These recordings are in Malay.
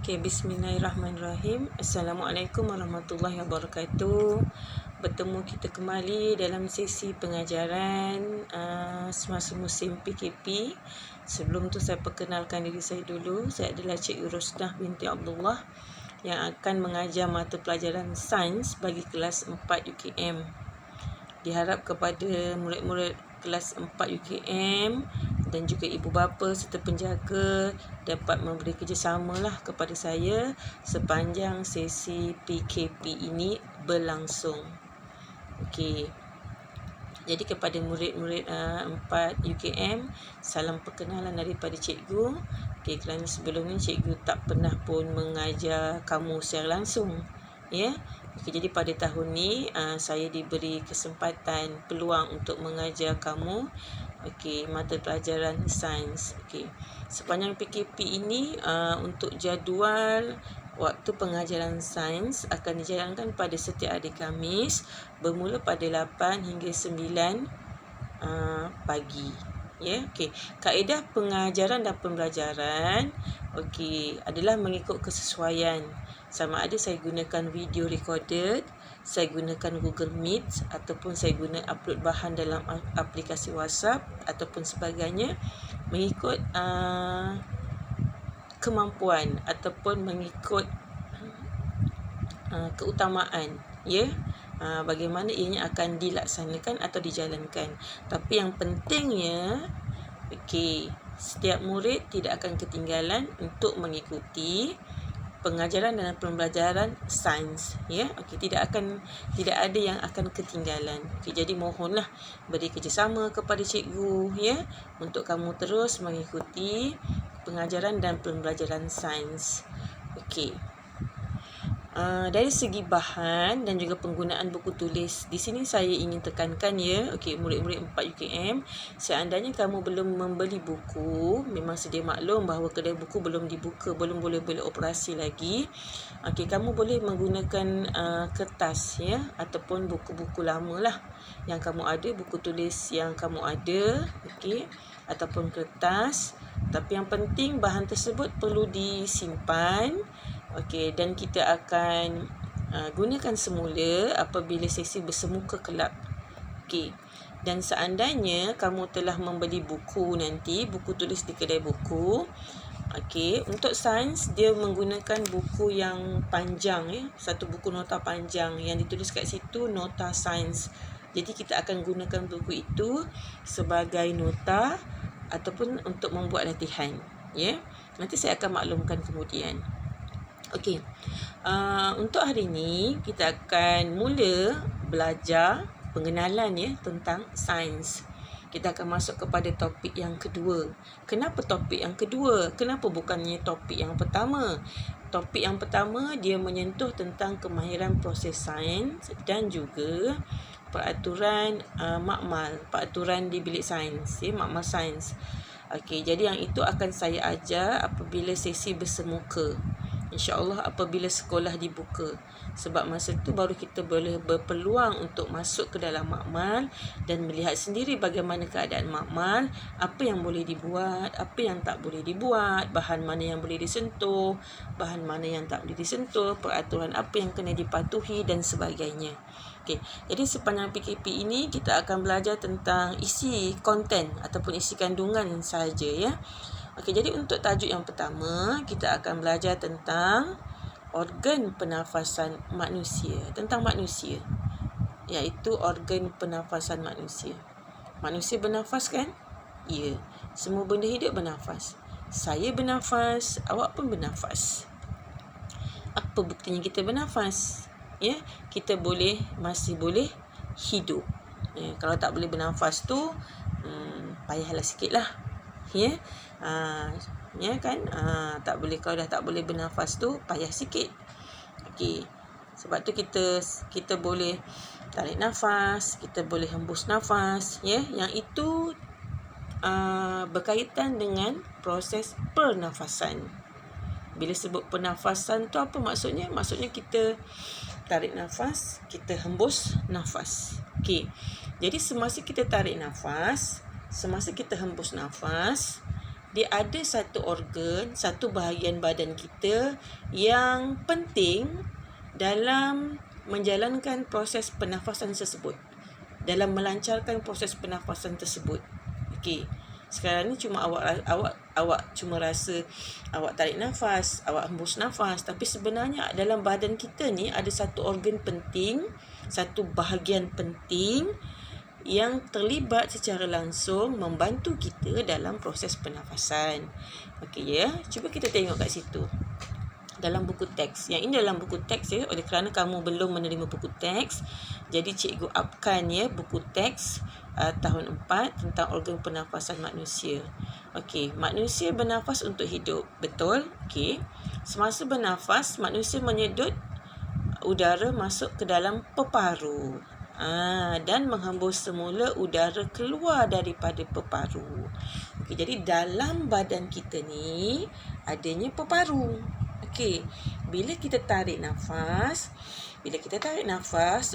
Okay, bismillahirrahmanirrahim. Assalamualaikum warahmatullahi wabarakatuh. Bertemu kita kembali dalam sesi pengajaran semasa musim PKP. Sebelum tu saya perkenalkan diri saya dulu. Saya adalah Cikgu Rosnah binti Abdullah yang akan mengajar mata pelajaran sains bagi kelas 4 UKM. Diharap kepada murid-murid kelas 4 UKM dan juga ibu bapa serta penjaga dapat memberi kerjasama kepada saya sepanjang sesi PKP ini berlangsung. Okey. Jadi kepada murid-murid 4 UKM, salam perkenalan daripada cikgu. Okey, kerana sebelum ni cikgu tak pernah pun mengajar kamu secara langsung. Ya. Okey, jadi pada tahun ni saya diberi kesempatan peluang untuk mengajar kamu mata pelajaran sains. Okey. Sepanjang PKP ini untuk jadual waktu pengajaran sains akan dijalankan pada setiap hari Khamis bermula pada 8 hingga 9 pagi. Ya, okey. Kaedah pengajaran dan pembelajaran adalah mengikut kesesuaian. Sama ada saya gunakan video recorded, saya gunakan Google Meet ataupun saya guna upload bahan dalam aplikasi WhatsApp ataupun sebagainya, mengikut kemampuan ataupun mengikut keutamaan, bagaimana ianya akan dilaksanakan atau dijalankan. Tapi yang pentingnya setiap murid tidak akan ketinggalan untuk mengikuti pengajaran dan pembelajaran sains, tidak ada yang akan ketinggalan. Jadi mohonlah beri kerjasama kepada cikgu untuk kamu terus mengikuti pengajaran dan pembelajaran sains. Dari segi bahan dan juga penggunaan buku tulis, di sini saya ingin tekankan murid-murid 4 UKM, seandainya kamu belum membeli buku, memang sedia maklum bahawa kedai buku belum dibuka, belum boleh beroperasi lagi. Kamu boleh menggunakan kertas ataupun buku-buku lama yang kamu ada, buku tulis yang kamu ada, ataupun kertas. Tapi yang penting bahan tersebut perlu disimpan. Dan kita akan gunakan semula apabila sesi bersemuka kelab. Dan seandainya kamu telah membeli buku nanti, buku tulis di kedai buku, untuk sains dia menggunakan buku yang panjang, satu buku nota panjang yang ditulis kat situ nota sains. Jadi kita akan gunakan buku itu sebagai nota ataupun untuk membuat latihan. Nanti saya akan maklumkan kemudian. Untuk hari ini kita akan mula belajar pengenalan tentang sains. Kita akan masuk kepada topik yang kedua. Kenapa topik yang kedua? Kenapa bukannya topik yang pertama? Topik yang pertama dia menyentuh tentang kemahiran proses sains dan juga peraturan makmal, peraturan di bilik sains, makmal sains. Jadi yang itu akan saya ajar apabila sesi bersemuka. InsyaAllah apabila sekolah dibuka. Sebab masa tu baru kita boleh berpeluang untuk masuk ke dalam makmal dan melihat sendiri bagaimana keadaan makmal, apa yang boleh dibuat, apa yang tak boleh dibuat, bahan mana yang boleh disentuh, bahan mana yang tak boleh disentuh, peraturan apa yang kena dipatuhi dan sebagainya. Jadi sepanjang PKP ini kita akan belajar tentang isi konten ataupun isi kandungan sahaja. Jadi untuk tajuk yang pertama, kita akan belajar tentang organ pernafasan manusia. Tentang manusia, iaitu organ pernafasan manusia. Manusia bernafas kan? Ya. Semua benda hidup bernafas. Saya bernafas, awak pun bernafas. Apa buktinya kita bernafas? Kita masih boleh hidup. Kalau tak boleh bernafas tu, payahlah sikit lah. Tak boleh, kalau dah tak boleh bernafas tu payah sikit. Sebab tu kita boleh tarik nafas, kita boleh hembus nafas, yang itu berkaitan dengan proses pernafasan. Bila sebut pernafasan tu apa maksudnya? Maksudnya kita tarik nafas, kita hembus nafas. Jadi semasa kita tarik nafas, semasa kita hembus nafas, dia ada satu organ, satu bahagian badan kita yang penting dalam menjalankan proses pernafasan tersebut, dalam melancarkan proses pernafasan tersebut. Okey. Sekarang ni cuma awak cuma rasa awak tarik nafas, awak hembus nafas, tapi sebenarnya dalam badan kita ni ada satu organ penting, satu bahagian penting yang terlibat secara langsung membantu kita dalam proses pernafasan. Okey ya, cuba kita tengok kat situ. Dalam buku teks. Yang ini dalam buku teks ya. Oleh kerana kamu belum menerima buku teks, jadi cikgu upkan ya buku teks tahun 4 tentang organ pernafasan manusia. Okey, manusia bernafas untuk hidup. Betul? Okey. Semasa bernafas, manusia menyedut udara masuk ke dalam peparu. Dan menghembus semula udara keluar daripada peparu. Okey, jadi dalam badan kita ni adanya peparu. Okey, bila kita tarik nafas,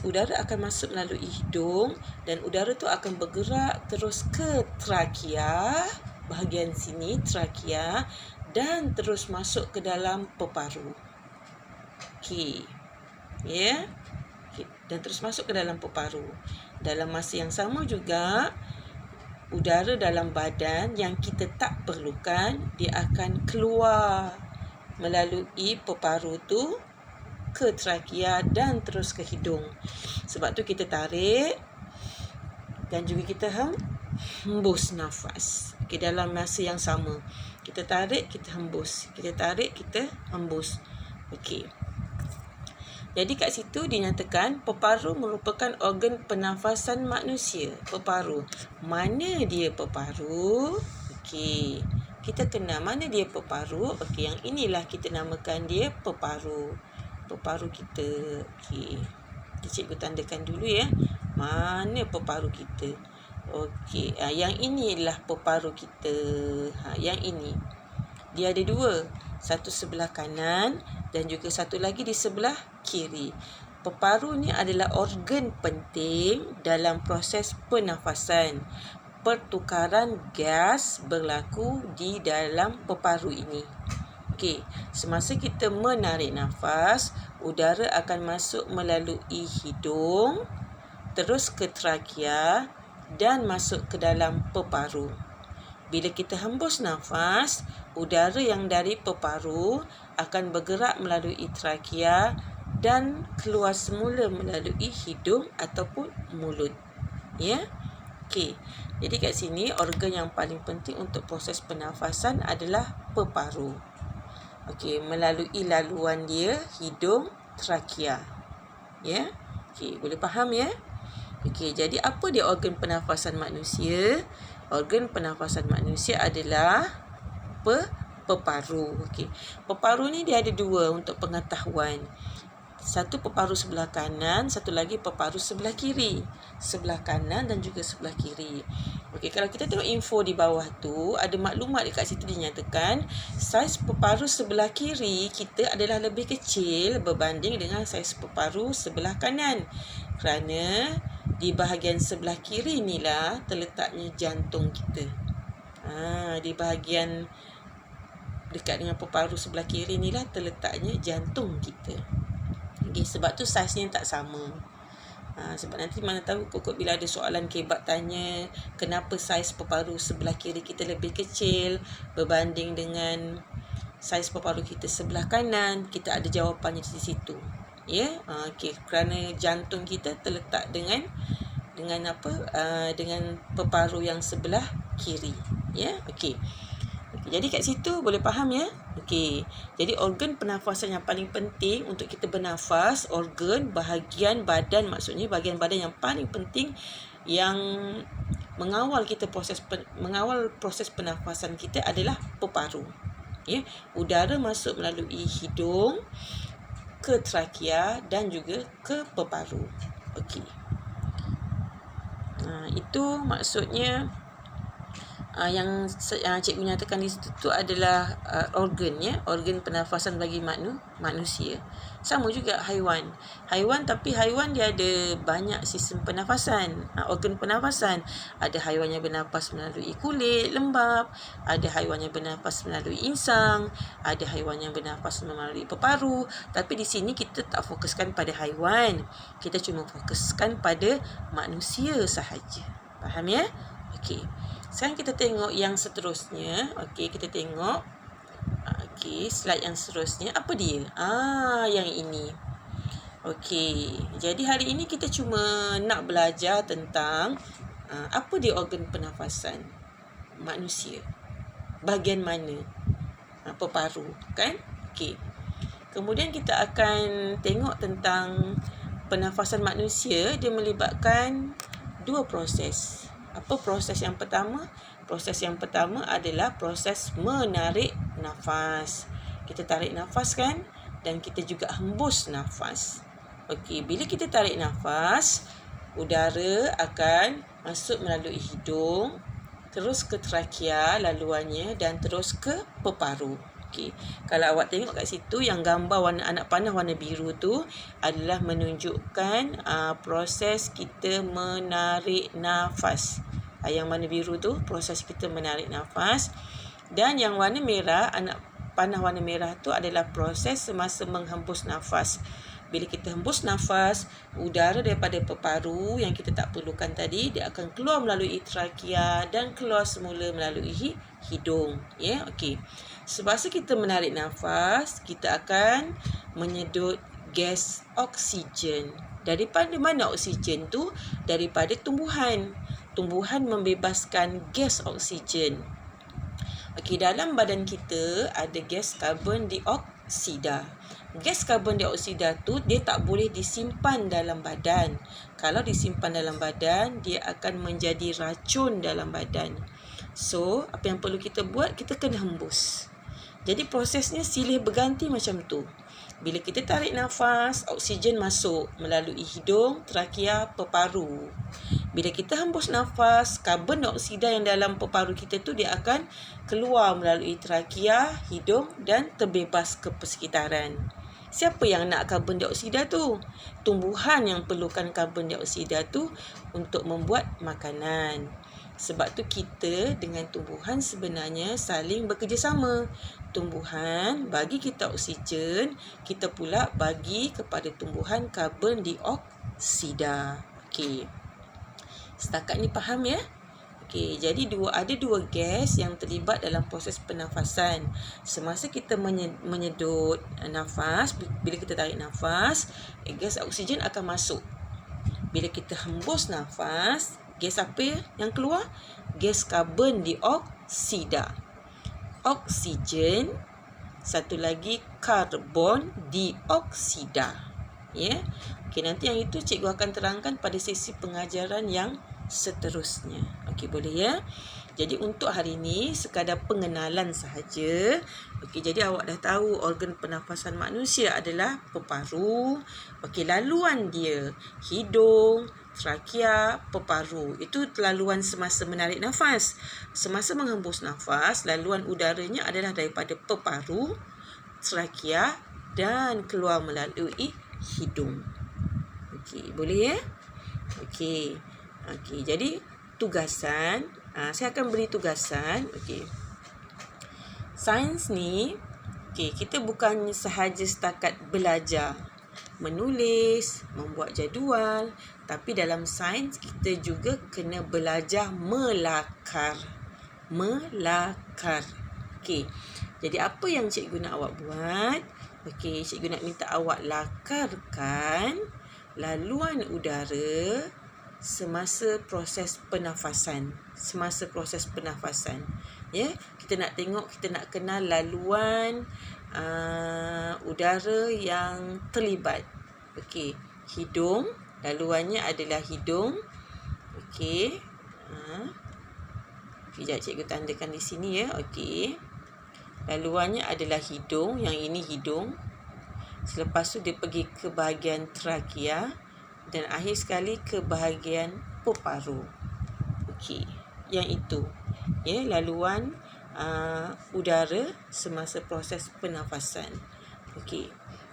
udara akan masuk melalui hidung dan udara tu akan bergerak terus ke trakea, bahagian sini trakea, dan terus masuk ke dalam peparu. Okey. Ya. Okay. Dan terus masuk ke dalam peparu. Dalam masa yang sama juga, udara dalam badan yang kita tak perlukan, dia akan keluar melalui peparu tu ke trakea dan terus ke hidung. Sebab tu kita tarik dan juga kita hembus nafas. Okey, dalam masa yang sama. Kita tarik, kita hembus. Kita tarik, kita hembus. Okey. Jadi kat situ dinyatakan peparu merupakan organ pernafasan manusia. Peparu. Mana dia peparu? Okey. Kita kenal mana dia peparu. Okey, yang inilah kita namakan dia peparu. Peparu kita. Okey. Cikgu tandakan dulu ya. Mana peparu kita? Okey, yang inilah peparu kita. Yang ini. Dia ada dua. Satu sebelah kanan dan juga satu lagi di sebelah kiri. Peparu ni adalah organ penting dalam proses pernafasan. Pertukaran gas berlaku di dalam peparu ini. Okey, semasa kita menarik nafas, udara akan masuk melalui hidung, terus ke trakea dan masuk ke dalam peparu. Bila kita hembus nafas, udara yang dari peparu akan bergerak melalui trakea dan keluar semula melalui hidung ataupun mulut. Ya. Okey. Jadi kat sini organ yang paling penting untuk proses pernafasan adalah peparu. Okey, melalui laluan dia hidung, trakea. Ya. Okey, boleh faham ya? Okey, jadi apa dia organ pernafasan manusia? Organ pernafasan manusia adalah peparu. Okey. Peparu ni dia ada dua untuk pengetahuan. Satu peparu sebelah kanan, satu lagi peparu sebelah kiri. Sebelah kanan dan juga sebelah kiri. Okey, kalau kita tengok info di bawah tu, ada maklumat dekat situ dinyatakan saiz peparu sebelah kiri kita adalah lebih kecil berbanding dengan saiz peparu sebelah kanan. Kerana di bahagian sebelah kiri inilah terletaknya jantung kita. Di bahagian dekat dengan peparu sebelah kiri inilah terletaknya jantung kita. Okay, sebab tu saiznya tak sama. Sebab nanti mana tahu kok bila ada soalan kebat tanya kenapa saiz peparu sebelah kiri kita lebih kecil berbanding dengan saiz peparu kita sebelah kanan, kita ada jawapannya di situ. Ya, okey, kerana jantung kita terletak dengan apa? Dengan peparu yang sebelah kiri. Ya, okey. Jadi kat situ boleh faham ya. Okey. Jadi organ pernafasan yang paling penting untuk kita bernafas, organ bahagian badan, maksudnya bahagian badan yang paling penting yang mengawal proses pernafasan kita adalah peparu. Ya, udara masuk melalui hidung ke trakea dan juga ke peparu. Okey. Itu maksudnya cikgu nyatakan di situ tu adalah organ, ya, organ pernafasan bagi manusia. Sama juga haiwan. Tapi haiwan dia ada banyak sistem pernafasan, organ pernafasan. Ada haiwan yang bernafas melalui kulit lembap, ada haiwan yang bernafas melalui insang, ada haiwan yang bernafas melalui peparu. Tapi di sini kita tak fokuskan pada haiwan. Kita cuma fokuskan pada manusia sahaja. Faham, ya? Okey. Sekarang kita tengok yang seterusnya. Okey, kita tengok. Okey, slide yang seterusnya. Apa dia? Yang ini. Okey, jadi hari ini kita cuma nak belajar tentang apa dia organ pernafasan manusia. Bahagian mana? Peparu, kan? Okey. Kemudian kita akan tengok tentang pernafasan manusia. Dia melibatkan 2 proses. Apa proses yang pertama? Proses yang pertama adalah proses menarik nafas. Kita tarik nafas, kan? Dan kita juga hembus nafas. Okey, bila kita tarik nafas, udara akan masuk melalui hidung, terus ke trakea laluannya dan terus ke peparu. Okey, kalau awak tengok kat situ yang gambar warna anak panah warna biru tu adalah menunjukkan proses kita menarik nafas. Yang warna biru tu proses kita menarik nafas, dan yang warna merah, anak panah warna merah tu adalah proses semasa menghembus nafas. Bila kita hembus nafas, udara daripada peparu yang kita tak perlukan tadi, dia akan keluar melalui trakea dan keluar semula melalui hidung. Ya, okey. Semasa kita menarik nafas, kita akan menyedut gas oksigen. Daripada mana oksigen tu? Daripada tumbuhan. Tumbuhan membebaskan gas oksigen. Okey, dalam badan kita ada gas karbon dioksida. Gas karbon dioksida tu dia tak boleh disimpan dalam badan. Kalau disimpan dalam badan, dia akan menjadi racun dalam badan. So, apa yang perlu kita buat? Kita kena hembus. Jadi prosesnya silih berganti macam tu. Bila kita tarik nafas, oksigen masuk melalui hidung, trakea, peparu. Bila kita hembus nafas, karbon dioksida yang dalam peparu kita tu dia akan keluar melalui trakea, hidung dan terbebas ke persekitaran. Siapa yang nak karbon dioksida tu? Tumbuhan yang perlukan karbon dioksida tu untuk membuat makanan. Sebab tu kita dengan tumbuhan sebenarnya saling bekerjasama. Tumbuhan bagi kita oksigen, kita pula bagi kepada tumbuhan karbon dioksida. Okey. Setakat ni faham, ya? Okey, jadi ada dua gas yang terlibat dalam proses pernafasan. Semasa kita menyedut nafas, bila kita tarik nafas, gas oksigen akan masuk. Bila kita hembus nafas, gas apa yang keluar? Gas karbon dioksida. Oksigen, satu lagi karbon dioksida. Ya. Okey, nanti yang itu cikgu akan terangkan pada sesi pengajaran yang seterusnya. Okey, boleh, ya? Jadi untuk hari ini sekadar pengenalan sahaja. Okey, jadi awak dah tahu organ pernafasan manusia adalah peparu. Okey, laluan dia hidung, trakea, peparu. Itu laluan semasa menarik nafas. Semasa menghembus nafas, laluan udaranya adalah daripada peparu, trakea dan keluar melalui hidung. Okey, boleh, ya? Okey. Okey, jadi tugasan, saya akan beri tugasan. Okey. Sains ni, okey, kita bukan sahaja setakat belajar menulis, membuat jadual, tapi dalam sains kita juga kena belajar melakar. Okey. Jadi apa yang cikgu nak awak buat? Okey, cikgu nak minta awak lakarkan laluan udara semasa proses pernafasan. Ya, kita nak tengok, kita nak kenal laluan udara yang terlibat. Okey, hidung, laluannya adalah hidung. Okey. Sekejap cikgu tandakan di sini, ya. Okey. Laluannya adalah hidung, yang ini hidung. Selepas tu dia pergi ke bahagian trakea dan akhir sekali ke bahagian peparu. Okey, yang itu. ya, laluan udara semasa proses pernafasan. Okey.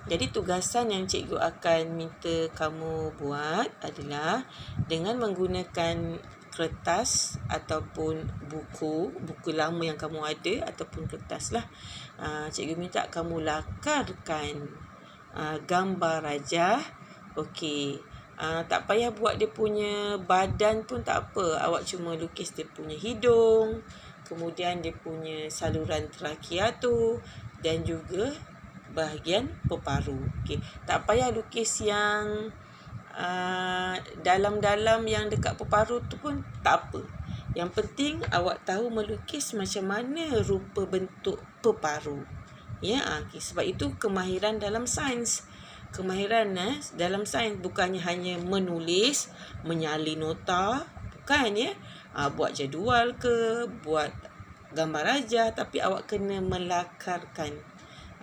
Jadi tugasan yang cikgu akan minta kamu buat adalah dengan menggunakan kertas ataupun buku lama yang kamu ada ataupun kertas lah. Cikgu minta kamu lakarkan gambar rajah. Okey. Tak payah buat dia punya badan pun tak apa. Awak cuma lukis dia punya hidung, kemudian dia punya saluran trakea tu, dan juga bahagian peparu. Okey, tak payah lukis yang dalam-dalam yang dekat peparu tu pun tak apa. Yang penting awak tahu melukis macam mana rupa bentuk peparu. Ya, okay. Sebab itu kemahiran dalam sains. Kemahiran dalam sains bukannya hanya menulis, menyalin nota, bukan ya. Buat jadual ke, buat gambar rajah, tapi awak kena melakarkan.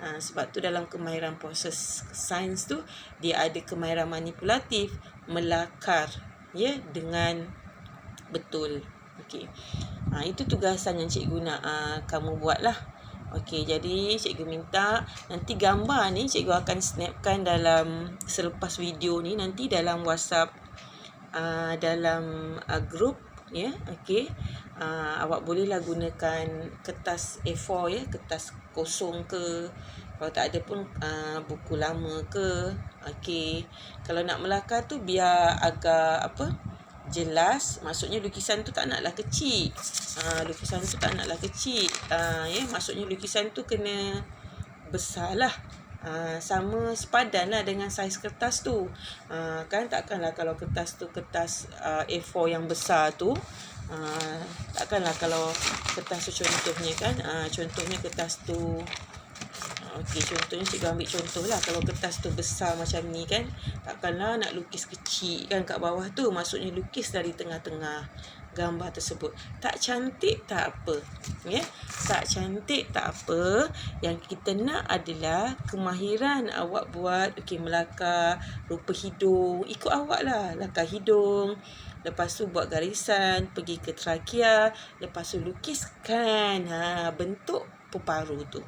Sebab tu dalam kemahiran proses sains tu dia ada kemahiran manipulatif, melakar ya dengan betul. Okey. Itu tugasan yang cikgu nak kamu buatlah. Okey, jadi cikgu minta nanti gambar ni cikgu akan snapkan dalam selepas video ni, nanti dalam WhatsApp, dalam grup ya. Okey. Awak bolehlah gunakan kertas A4 ya, kertas kosong ke, kalau tak ada pun buku lama ke. Okey. Kalau nak melakar tu biar agak jelas, maksudnya lukisan tu tak naklah kecil. Lukisan tu tak naklah kecil. Ya, maksudnya lukisan tu kena besarlah. Sama sepadan lah dengan saiz kertas tu. Kan takkanlah kalau kertas tu kertas A4 yang besar tu, takkanlah kalau kertas tu contohnya kan, contohnya kertas tu, okey, contohnya cikgu ambil contoh lah, kalau kertas tu besar macam ni kan, takkanlah nak lukis kecil kan kat bawah tu. Maksudnya lukis dari tengah-tengah gambar tersebut. Tak cantik tak apa ya, tak cantik tak apa. Yang kita nak adalah kemahiran awak buat. Okey, melakar rupa hidung, ikut awak lah, lakar hidung, lepas tu buat garisan pergi ke trakea, lepas tu lukiskan bentuk peparu tu.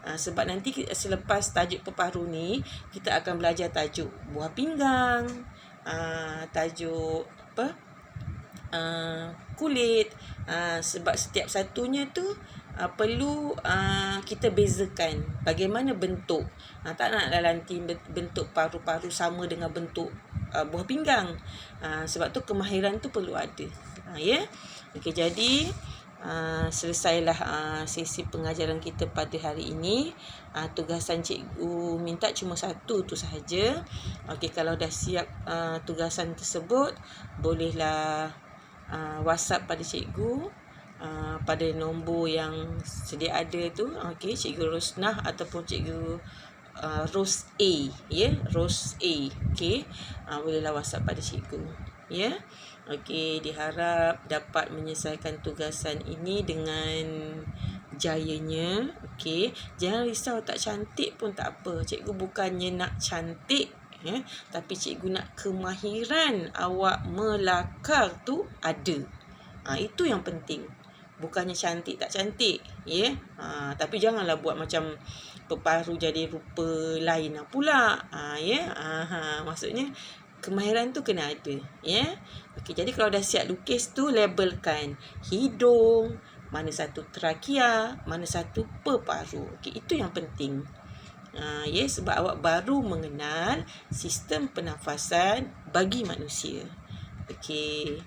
Sebab nanti selepas tajuk peparu ni kita akan belajar tajuk buah pinggang, tajuk kulit. Sebab setiap satunya tu perlu kita bezakan bagaimana bentuk. Tak naklah nanti bentuk paru-paru sama dengan bentuk buah pinggang. Sebab tu kemahiran tu perlu ada. Ya. Okey, jadi selesailah sesi pengajaran kita pada hari ini. Tugasan cikgu minta cuma satu tu sahaja. Okey, kalau dah siap tugasan tersebut, bolehlah WhatsApp pada cikgu pada nombor yang sedia ada tu. Okey, Cikgu Rosnah ataupun Cikgu Ros A ya, Ros A. Okey, bolehlah WhatsApp pada cikgu ya. Okey, diharap dapat menyelesaikan tugasan ini dengan jayanya. Okey, jangan risau tak cantik pun tak apa. Cikgu bukannya nak cantik ya, tapi cikgu nak kemahiran awak melakar tu ada. Itu yang penting. Bukannya cantik tak cantik ya. Tapi janganlah buat macam peparu jadi rupa lain pula. Ya. Maksudnya kemahiran tu kena ada ya. Okey, jadi kalau dah siap lukis tu, labelkan hidung, mana satu trakea, mana satu peparu. Okey, itu yang penting. Ya, sebab awak baru mengenal sistem pernafasan bagi manusia. Okey.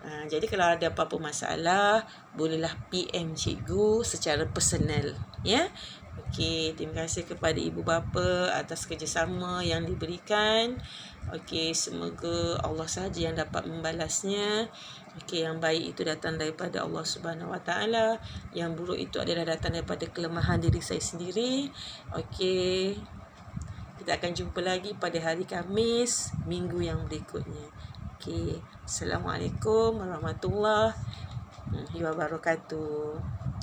Jadi kalau ada apa-apa masalah, bolehlah PM cikgu secara personal ya. Okey, terima kasih kepada ibu bapa atas kerjasama yang diberikan. Okey, semoga Allah sahaja yang dapat membalasnya. Okey, yang baik itu datang daripada Allah Subhanahu Wa Taala, yang buruk itu adalah datang daripada kelemahan diri saya sendiri. Okey, kita akan jumpa lagi pada hari Khamis minggu yang berikutnya. Okey, Assalamualaikum warahmatullahi wabarakatuh.